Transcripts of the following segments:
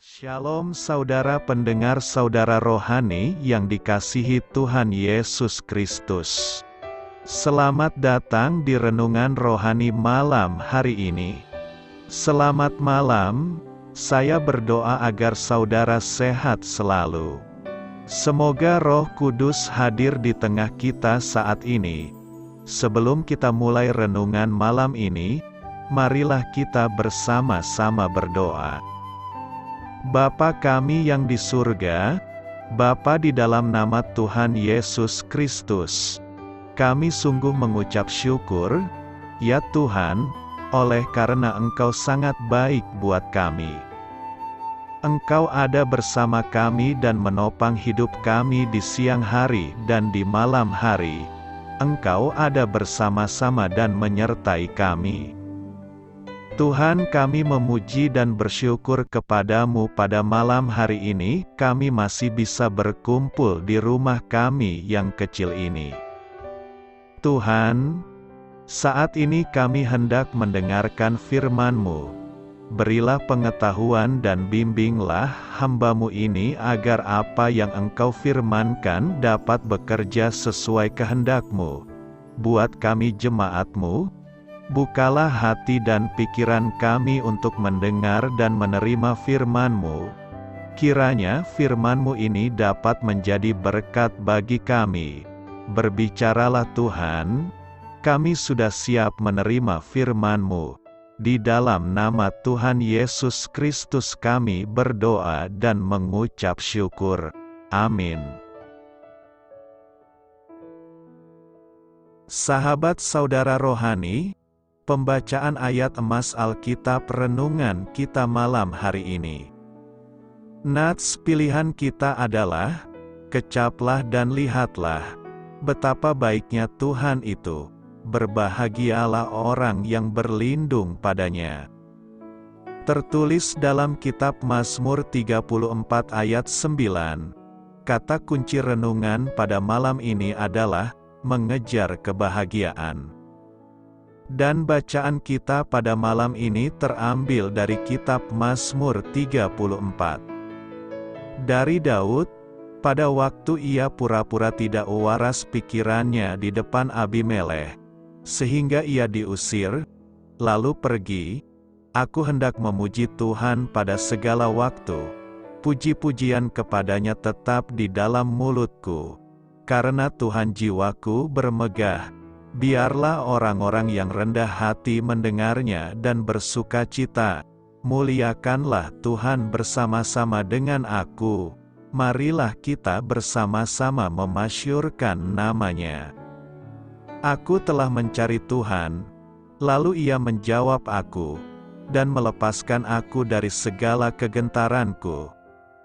Shalom saudara pendengar saudara rohani yang dikasihi Tuhan Yesus Kristus. Selamat datang di Renungan Rohani malam hari ini. Selamat malam, saya berdoa agar saudara sehat selalu. Semoga Roh Kudus hadir di tengah kita saat ini. Sebelum kita mulai renungan malam ini, marilah kita bersama-sama berdoa. Bapa kami yang di surga, Bapa di dalam nama Tuhan Yesus Kristus, kami sungguh mengucap syukur, ya Tuhan, oleh karena Engkau sangat baik buat kami. Engkau ada bersama kami dan menopang hidup kami di siang hari dan di malam hari. Engkau ada bersama-sama dan menyertai kami. Tuhan, kami memuji dan bersyukur kepadamu pada malam hari ini, kami masih bisa berkumpul di rumah kami yang kecil ini. Tuhan, saat ini kami hendak mendengarkan firman-Mu. Berilah pengetahuan dan bimbinglah hamba-Mu ini agar apa yang Engkau firmankan dapat bekerja sesuai kehendak-Mu. Buat kami jemaat-Mu, bukalah hati dan pikiran kami untuk mendengar dan menerima firman-Mu. Kiranya firman-Mu ini dapat menjadi berkat bagi kami. Berbicaralah Tuhan, kami sudah siap menerima firman-Mu. Di dalam nama Tuhan Yesus Kristus kami berdoa dan mengucap syukur. Amin. Sahabat saudara rohani, pembacaan ayat emas Alkitab renungan kita malam hari ini. Nats pilihan kita adalah, kecaplah dan lihatlah, betapa baiknya Tuhan itu, berbahagialah orang yang berlindung padanya. Tertulis dalam kitab Mazmur 34 ayat 9, kata kunci renungan pada malam ini adalah, mengejar kebahagiaan. Dan bacaan kita pada malam ini terambil dari kitab Mazmur 34. Dari Daud, pada waktu ia pura-pura tidak waras pikirannya di depan Abimelekh, sehingga ia diusir, lalu pergi, aku hendak memuji Tuhan pada segala waktu, puji-pujian kepadanya tetap di dalam mulutku, karena Tuhan jiwaku bermegah. Biarlah orang-orang yang rendah hati mendengarnya dan bersuka cita. Muliakanlah Tuhan bersama-sama dengan aku. Marilah kita bersama-sama memasyurkan namanya. Aku telah mencari Tuhan, lalu Ia menjawab aku, dan melepaskan aku dari segala kegentaranku.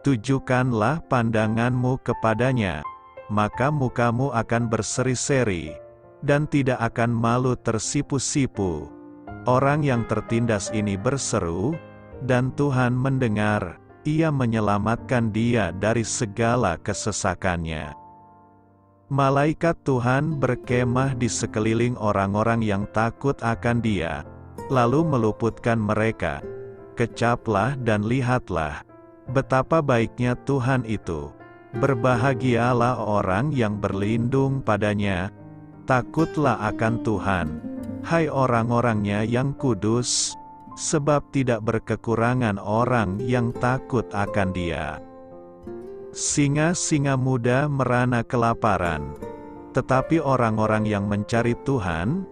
Tujukanlah pandanganmu kepadanya, maka mukamu akan berseri-seri, dan tidak akan malu tersipu-sipu. Orang yang tertindas ini berseru, dan Tuhan mendengar, Ia menyelamatkan dia dari segala kesesakannya. Malaikat Tuhan berkemah di sekeliling orang-orang yang takut akan Dia, lalu meluputkan mereka. Kecaplah dan lihatlah, betapa baiknya Tuhan itu. Berbahagialah orang yang berlindung padanya. Takutlah akan Tuhan, hai orang-orangnya yang kudus, sebab tidak berkekurangan orang yang takut akan Dia. Singa-singa muda merana kelaparan, tetapi orang-orang yang mencari Tuhan,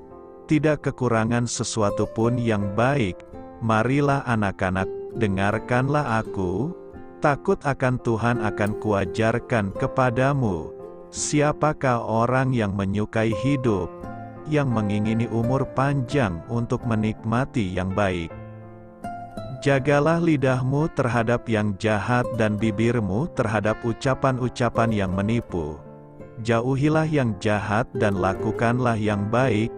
tidak kekurangan sesuatu pun yang baik. Marilah anak-anak, dengarkanlah aku, takut akan Tuhan akan kuajarkan kepadamu. Siapakah orang yang menyukai hidup, yang mengingini umur panjang untuk menikmati yang baik? Jagalah lidahmu terhadap yang jahat dan bibirmu terhadap ucapan-ucapan yang menipu. Jauhilah yang jahat dan lakukanlah yang baik,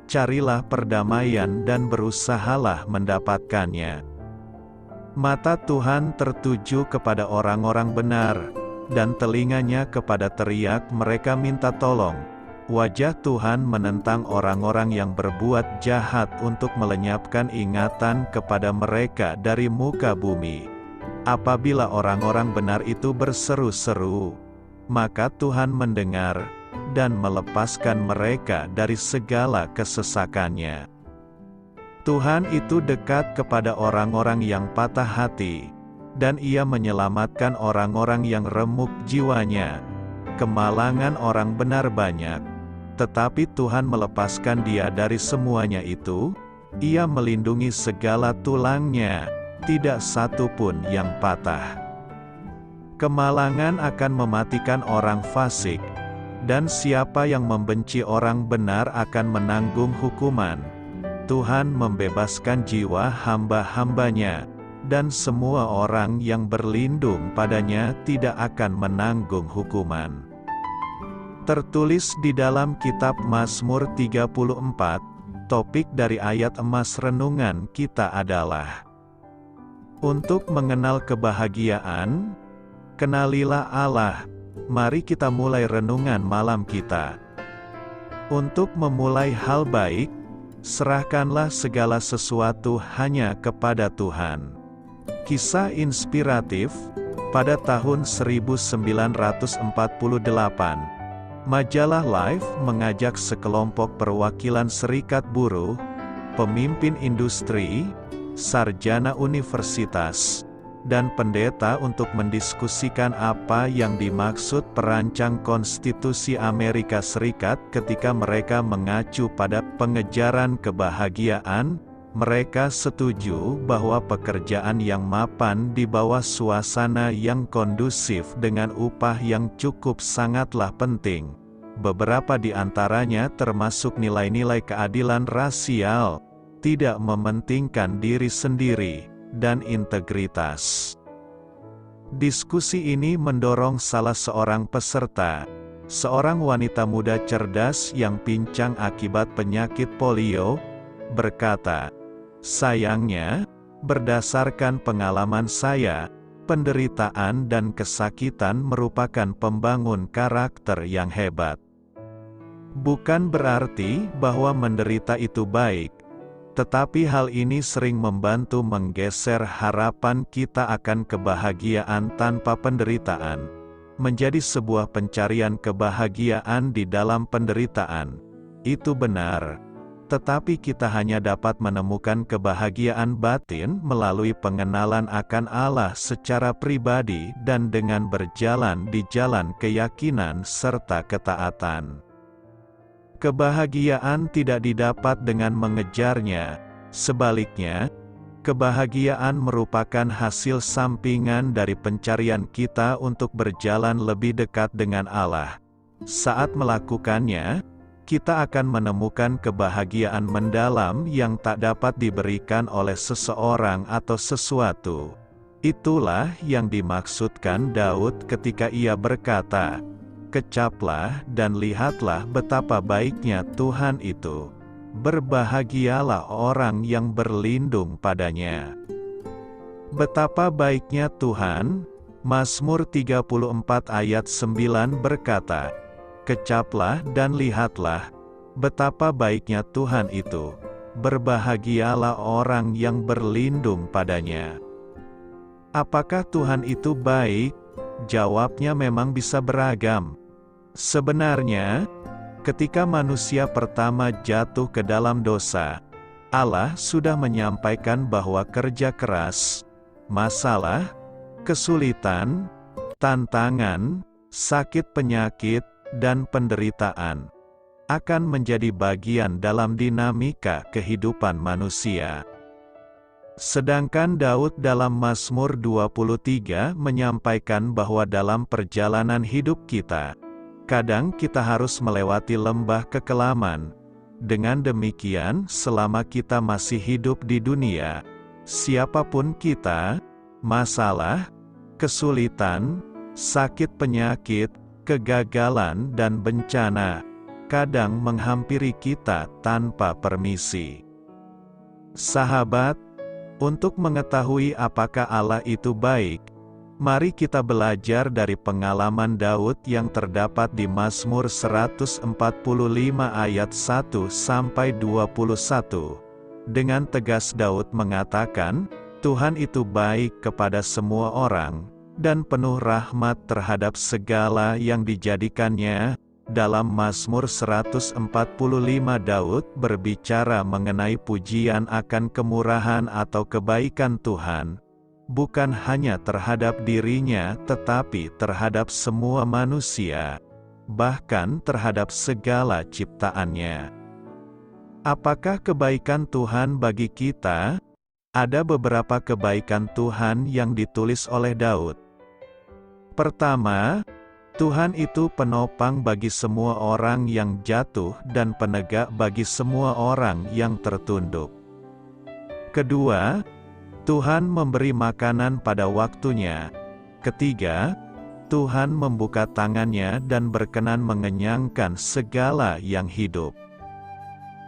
carilah perdamaian dan berusahalah mendapatkannya. Mata Tuhan tertuju kepada orang-orang benar, dan telinganya kepada teriak mereka minta tolong. Wajah Tuhan menentang orang-orang yang berbuat jahat untuk melenyapkan ingatan kepada mereka dari muka bumi. Apabila orang-orang benar itu berseru-seru, maka Tuhan mendengar, dan melepaskan mereka dari segala kesesakannya. Tuhan itu dekat kepada orang-orang yang patah hati, dan Ia menyelamatkan orang-orang yang remuk jiwanya. Kemalangan orang benar banyak, tetapi Tuhan melepaskan dia dari semuanya itu. Ia melindungi segala tulangnya, tidak satu pun yang patah. Kemalangan akan mematikan orang fasik, dan siapa yang membenci orang benar akan menanggung hukuman. Tuhan membebaskan jiwa hamba-hambanya, dan semua orang yang berlindung padanya tidak akan menanggung hukuman. Tertulis di dalam kitab Mazmur 34, topik dari ayat emas renungan kita adalah: untuk mengenal kebahagiaan, kenalilah Allah. Mari kita mulai renungan malam kita. Untuk memulai hal baik, serahkanlah segala sesuatu hanya kepada Tuhan. Kisah inspiratif, pada tahun 1948, majalah Life mengajak sekelompok perwakilan serikat buruh, pemimpin industri, sarjana universitas, dan pendeta untuk mendiskusikan apa yang dimaksud perancang konstitusi Amerika Serikat ketika mereka mengacu pada pengejaran kebahagiaan. Mereka setuju bahwa pekerjaan yang mapan di bawah suasana yang kondusif dengan upah yang cukup sangatlah penting. Beberapa di antaranya termasuk nilai-nilai keadilan rasial, tidak mementingkan diri sendiri, dan integritas. Diskusi ini mendorong salah seorang peserta, seorang wanita muda cerdas yang pincang akibat penyakit polio, berkata, "Sayangnya, berdasarkan pengalaman saya, penderitaan dan kesakitan merupakan pembangun karakter yang hebat." Bukan berarti bahwa menderita itu baik, tetapi hal ini sering membantu menggeser harapan kita akan kebahagiaan tanpa penderitaan, menjadi sebuah pencarian kebahagiaan di dalam penderitaan. Itu benar, tetapi kita hanya dapat menemukan kebahagiaan batin melalui pengenalan akan Allah secara pribadi dan dengan berjalan di jalan keyakinan serta ketaatan. Kebahagiaan tidak didapat dengan mengejarnya, sebaliknya, kebahagiaan merupakan hasil sampingan dari pencarian kita untuk berjalan lebih dekat dengan Allah. Saat melakukannya, kita akan menemukan kebahagiaan mendalam yang tak dapat diberikan oleh seseorang atau sesuatu. Itulah yang dimaksudkan Daud ketika ia berkata, "Kecaplah dan lihatlah betapa baiknya Tuhan itu. Berbahagialah orang yang berlindung padanya." Betapa baiknya Tuhan, Mazmur 34 ayat 9 berkata, "Kecaplah dan lihatlah, betapa baiknya Tuhan itu. Berbahagialah orang yang berlindung padanya." Apakah Tuhan itu baik? Jawabnya memang bisa beragam. Sebenarnya, ketika manusia pertama jatuh ke dalam dosa, Allah sudah menyampaikan bahwa kerja keras, masalah, kesulitan, tantangan, sakit penyakit, dan penderitaan akan menjadi bagian dalam dinamika kehidupan manusia. Sedangkan Daud dalam Mazmur 23 menyampaikan bahwa dalam perjalanan hidup kita, kadang kita harus melewati lembah kekelaman. Dengan demikian, selama kita masih hidup di dunia, siapapun kita, masalah, kesulitan, sakit penyakit, kegagalan dan bencana, kadang menghampiri kita tanpa permisi. Sahabat, untuk mengetahui apakah Allah itu baik, mari kita belajar dari pengalaman Daud yang terdapat di Mazmur 145 ayat 1-21. Dengan tegas Daud mengatakan, Tuhan itu baik kepada semua orang, dan penuh rahmat terhadap segala yang dijadikannya. Dalam Mazmur 145 Daud berbicara mengenai pujian akan kemurahan atau kebaikan Tuhan, bukan hanya terhadap dirinya tetapi terhadap semua manusia, bahkan terhadap segala ciptaannya. Apakah kebaikan Tuhan bagi kita? Ada beberapa kebaikan Tuhan yang ditulis oleh Daud. Pertama, Tuhan itu penopang bagi semua orang yang jatuh dan penegak bagi semua orang yang tertunduk. Kedua, Tuhan memberi makanan pada waktunya. Ketiga, Tuhan membuka tangannya dan berkenan mengenyangkan segala yang hidup.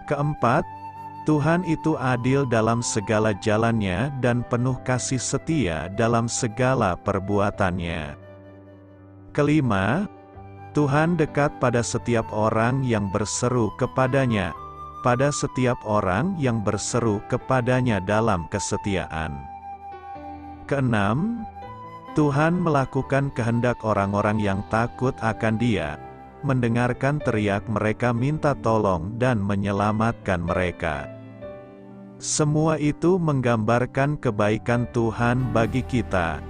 Keempat, Tuhan itu adil dalam segala jalannya dan penuh kasih setia dalam segala perbuatannya. Kelima, Tuhan dekat pada setiap orang yang berseru kepadanya, pada setiap orang yang berseru kepadanya dalam kesetiaan. Keenam, Tuhan melakukan kehendak orang-orang yang takut akan Dia, mendengarkan teriak mereka minta tolong dan menyelamatkan mereka. Semua itu menggambarkan kebaikan Tuhan bagi kita.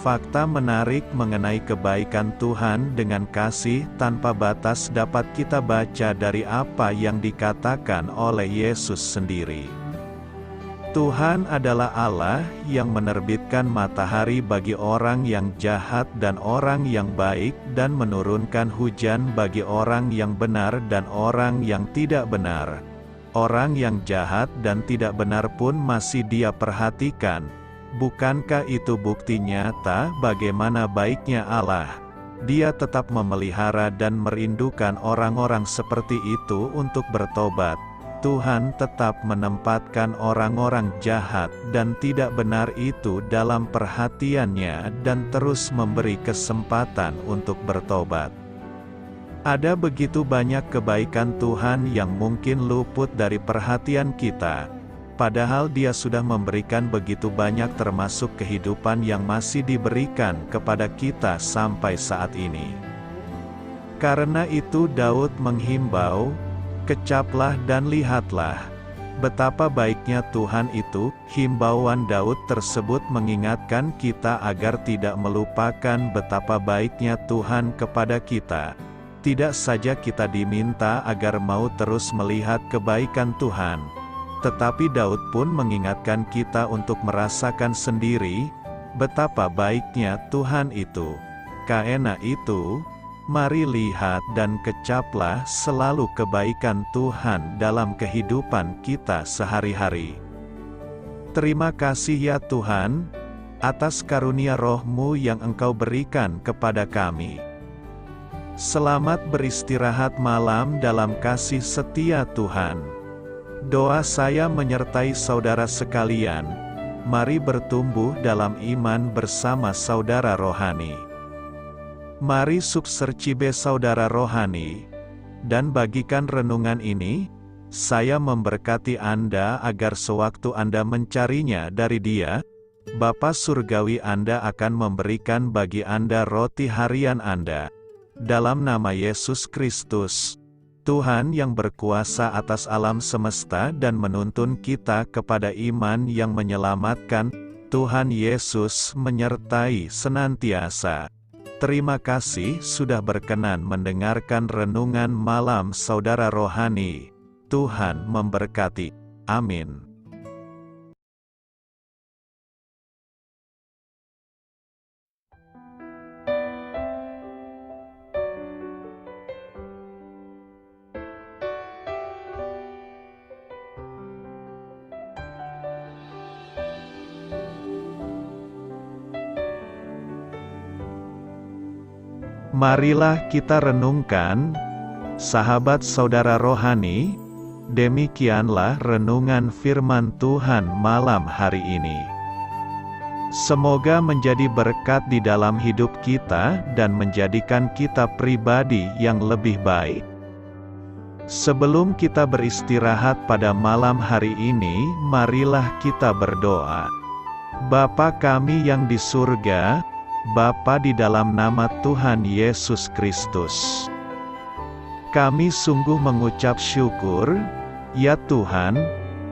Fakta menarik mengenai kebaikan Tuhan dengan kasih tanpa batas dapat kita baca dari apa yang dikatakan oleh Yesus sendiri. Tuhan adalah Allah yang menerbitkan matahari bagi orang yang jahat dan orang yang baik dan menurunkan hujan bagi orang yang benar dan orang yang tidak benar. Orang yang jahat dan tidak benar pun masih Dia perhatikan. Bukankah itu bukti nyata bagaimana baiknya Allah? Dia tetap memelihara dan merindukan orang-orang seperti itu untuk bertobat. Tuhan tetap menempatkan orang-orang jahat dan tidak benar itu dalam perhatiannya dan terus memberi kesempatan untuk bertobat. Ada begitu banyak kebaikan Tuhan yang mungkin luput dari perhatian kita. Padahal Dia sudah memberikan begitu banyak termasuk kehidupan yang masih diberikan kepada kita sampai saat ini. Karena itu Daud menghimbau, "Kecaplah dan lihatlah, betapa baiknya Tuhan itu." Himbauan Daud tersebut mengingatkan kita agar tidak melupakan betapa baiknya Tuhan kepada kita. Tidak saja kita diminta agar mau terus melihat kebaikan Tuhan, tetapi Daud pun mengingatkan kita untuk merasakan sendiri betapa baiknya Tuhan itu. Karena itu, mari lihat dan kecaplah selalu kebaikan Tuhan dalam kehidupan kita sehari-hari. Terima kasih ya Tuhan, atas karunia Roh-Mu yang Engkau berikan kepada kami. Selamat beristirahat malam dalam kasih setia Tuhan. Doa saya menyertai saudara sekalian. Mari bertumbuh dalam iman bersama saudara rohani. Mari subsercibe saudara rohani, dan bagikan renungan ini. Saya memberkati Anda agar sewaktu Anda mencarinya dari Dia, Bapa Surgawi Anda akan memberikan bagi Anda roti harian Anda. Dalam nama Yesus Kristus, Tuhan yang berkuasa atas alam semesta dan menuntun kita kepada iman yang menyelamatkan, Tuhan Yesus menyertai senantiasa. Terima kasih sudah berkenan mendengarkan renungan malam saudara rohani. Tuhan memberkati. Amin. Marilah kita renungkan, sahabat saudara rohani, demikianlah renungan firman Tuhan malam hari ini. Semoga menjadi berkat di dalam hidup kita dan menjadikan kita pribadi yang lebih baik. Sebelum kita beristirahat pada malam hari ini, marilah kita berdoa. Bapa kami yang di surga, Bapa di dalam nama Tuhan Yesus Kristus. Kami sungguh mengucap syukur, ya Tuhan,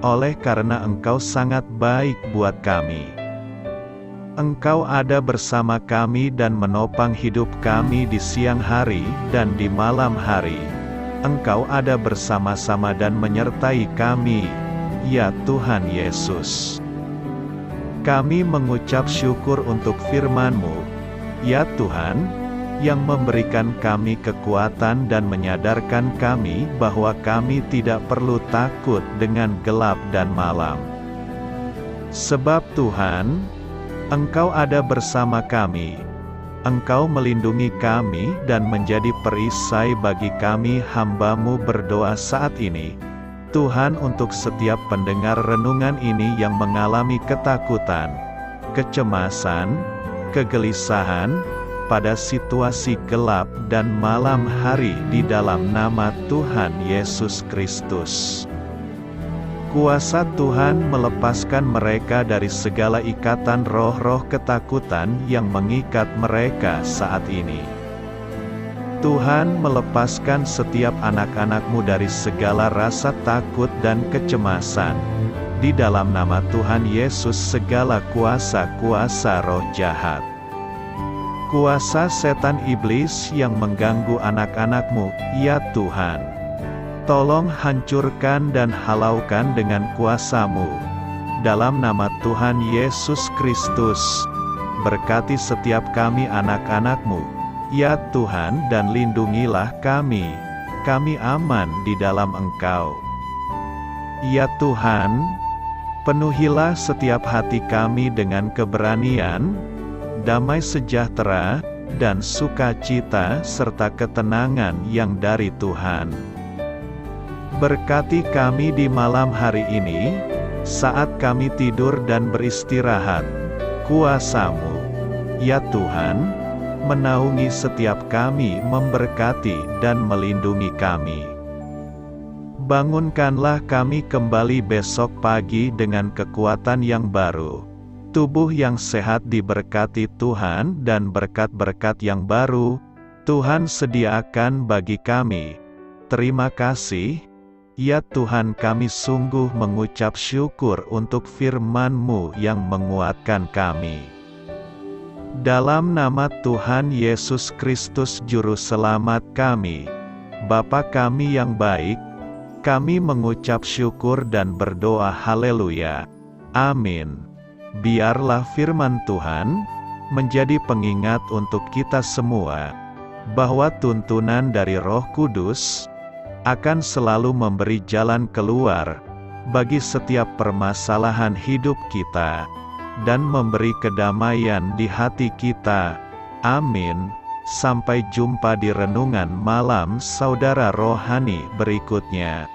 oleh karena Engkau sangat baik buat kami. Engkau ada bersama kami dan menopang hidup kami di siang hari dan di malam hari. Engkau ada bersama-sama dan menyertai kami, ya Tuhan Yesus. Kami mengucap syukur untuk firman-Mu, ya Tuhan, yang memberikan kami kekuatan dan menyadarkan kami bahwa kami tidak perlu takut dengan gelap dan malam. Sebab Tuhan, Engkau ada bersama kami. Engkau melindungi kami dan menjadi perisai bagi kami hamba-Mu berdoa saat ini. Tuhan, untuk setiap pendengar renungan ini yang mengalami ketakutan, kecemasan, kegelisahan, pada situasi gelap dan malam hari di dalam nama Tuhan Yesus Kristus. Kuasa Tuhan melepaskan mereka dari segala ikatan roh-roh ketakutan yang mengikat mereka saat ini. Tuhan melepaskan setiap anak-anak-Mu dari segala rasa takut dan kecemasan. Di dalam nama Tuhan Yesus segala kuasa-kuasa roh jahat, kuasa setan iblis yang mengganggu anak-anak-Mu, ya Tuhan, tolong hancurkan dan halaukan dengan kuasa-Mu. Dalam nama Tuhan Yesus Kristus, berkati setiap kami anak-anak-Mu, ya Tuhan, dan lindungilah kami. Kami aman di dalam Engkau. Ya Tuhan, penuhilah setiap hati kami dengan keberanian, damai sejahtera, dan sukacita serta ketenangan yang dari Tuhan. Berkati kami di malam hari ini, saat kami tidur dan beristirahat. Kuasa-Mu, ya Tuhan, menaungi setiap kami, memberkati dan melindungi kami. Bangunkanlah kami kembali besok pagi dengan kekuatan yang baru. Tubuh yang sehat diberkati Tuhan dan berkat-berkat yang baru, Tuhan sediakan bagi kami. Terima kasih, ya Tuhan, kami sungguh mengucap syukur untuk firman-Mu yang menguatkan kami. Dalam nama Tuhan Yesus Kristus Juru Selamat kami, Bapa kami yang baik, kami mengucap syukur dan berdoa haleluya. Amin. Biarlah firman Tuhan menjadi pengingat untuk kita semua, bahwa tuntunan dari Roh Kudus akan selalu memberi jalan keluar bagi setiap permasalahan hidup kita, dan memberi kedamaian di hati kita. Amin. Sampai jumpa di renungan malam saudara rohani berikutnya.